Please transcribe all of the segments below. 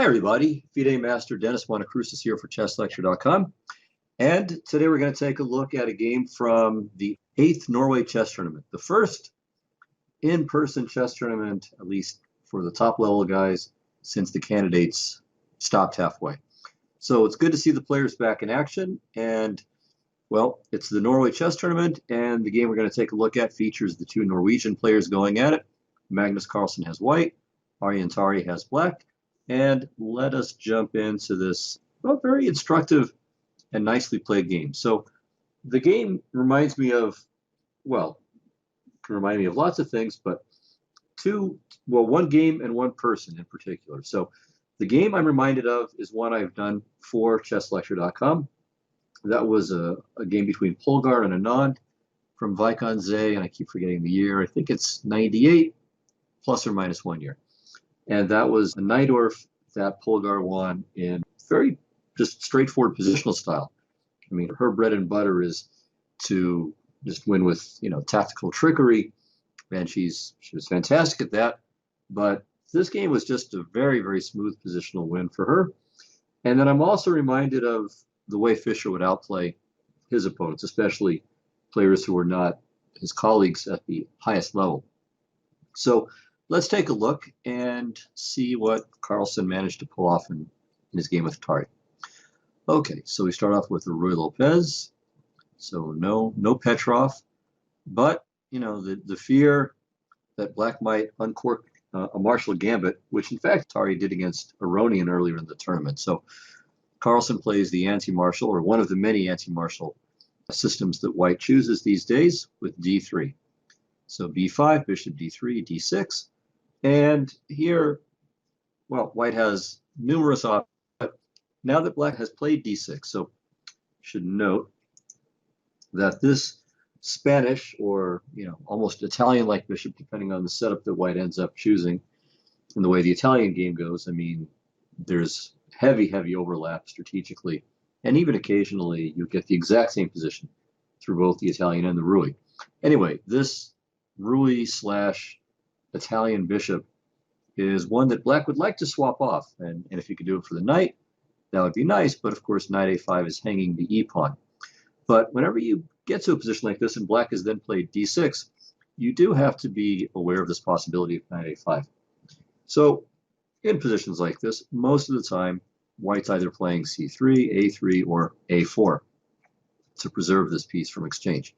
Hi everybody, FIDE Master Dennis Monokroussos here for chesslecture.com, and today we're going to take a look at a game from the 8th Norway chess tournament, the first in-person chess tournament, at least for the top level guys, since the candidates stopped halfway. So it's good to see the players back in action, and well, it's the Norway chess tournament, and the game we're going to take a look at features the two Norwegian players going at it. Magnus Carlsen has white, Aryan Tari has black. And let us jump into this very instructive and nicely played game. So the game reminds me of, well, can remind me of lots of things, but one game and one person in particular. So the game I'm reminded of is one I've done for chesslecture.com. That was a game between Polgar and Anand from Vaikonze, and I keep forgetting the year. I think it's 98 plus or minus 1 year. And that was a Najdorf that Polgar won in very just straightforward positional style. I mean, her bread and butter is to just win with, tactical trickery, and she was fantastic at that. But this game was just a very, very smooth positional win for her. And then I'm also reminded of the way Fischer would outplay his opponents, especially players who were not his colleagues at the highest level. So let's take a look and see what Carlsen managed to pull off in his game with Tari. Okay, so we start off with Ruy Lopez. So no Petrov, but the fear that Black might uncork a martial gambit, which in fact Tari did against Aronian earlier in the tournament. So Carlsen plays the anti-martial, or one of the many anti-martial systems that White chooses these days, with d3. So b5, bishop d3, d6. And here, well, White has numerous options. Now that Black has played d6, so you should note that this Spanish, or almost Italian-like bishop, depending on the setup that White ends up choosing, and the way the Italian game goes, I mean, there's heavy overlap strategically, and even occasionally you get the exact same position through both the Italian and the Ruy. Anyway, this Ruy / Italian bishop is one that Black would like to swap off, and if you could do it for the knight, that would be nice, but of course knight a5 is hanging the e-pawn. But whenever you get to a position like this and Black has then played d6, you do have to be aware of this possibility of knight a5. So in positions like this, most of the time White's either playing c3, a3, or a4 to preserve this piece from exchange.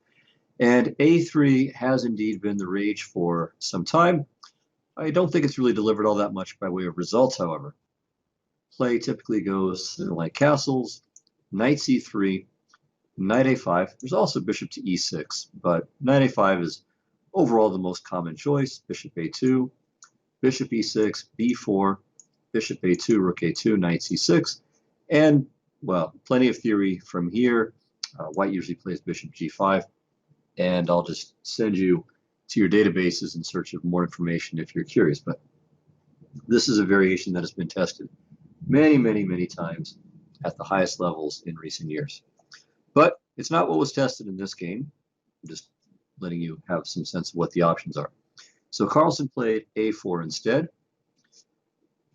And a3 has indeed been the rage for some time. I don't think it's really delivered all that much by way of results, however. Play typically goes like castles, knight c3, knight a5. There's also bishop to e6, but knight a5 is overall the most common choice. Bishop a2, bishop e6, b4, bishop a2, rook a2, knight c6. And, well, plenty of theory from here. White usually plays bishop g5. And I'll just send you to your databases in search of more information if you're curious. But this is a variation that has been tested many times at the highest levels in recent years. But it's not what was tested in this game. I'm just letting you have some sense of what the options are. So Carlsen played a4 instead,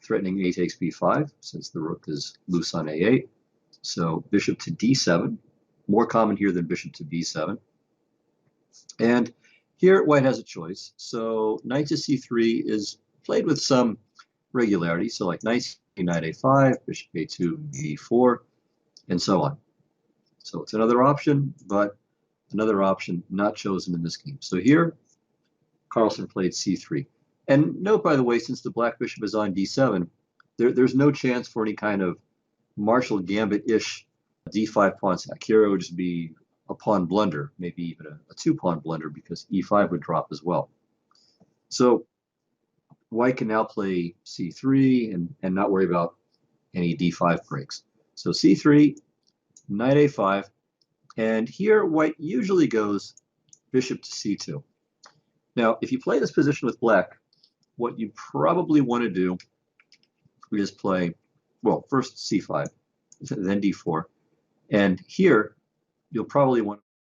threatening a takes b5 since the rook is loose on a8. So bishop to d7, more common here than bishop to b7. And here White has a choice. So knight to c3 is played with some regularity. So like knight c3, knight a5, bishop a2, b4, and so on. So it's another option, but another option not chosen in this game. So here, Carlsen played c3. And note, by the way, since the Black bishop is on d7, there's no chance for any kind of martial gambit-ish d5 pawn sack. Here it would just be a pawn blunder, maybe even a two-pawn blunder, because e5 would drop as well. So White can now play c3 and not worry about any d5 breaks. So c3, knight a5, and here White usually goes bishop to c2. Now, if you play this position with Black, what you probably want to do is play, well, first c5, then d4, and here you'll probably want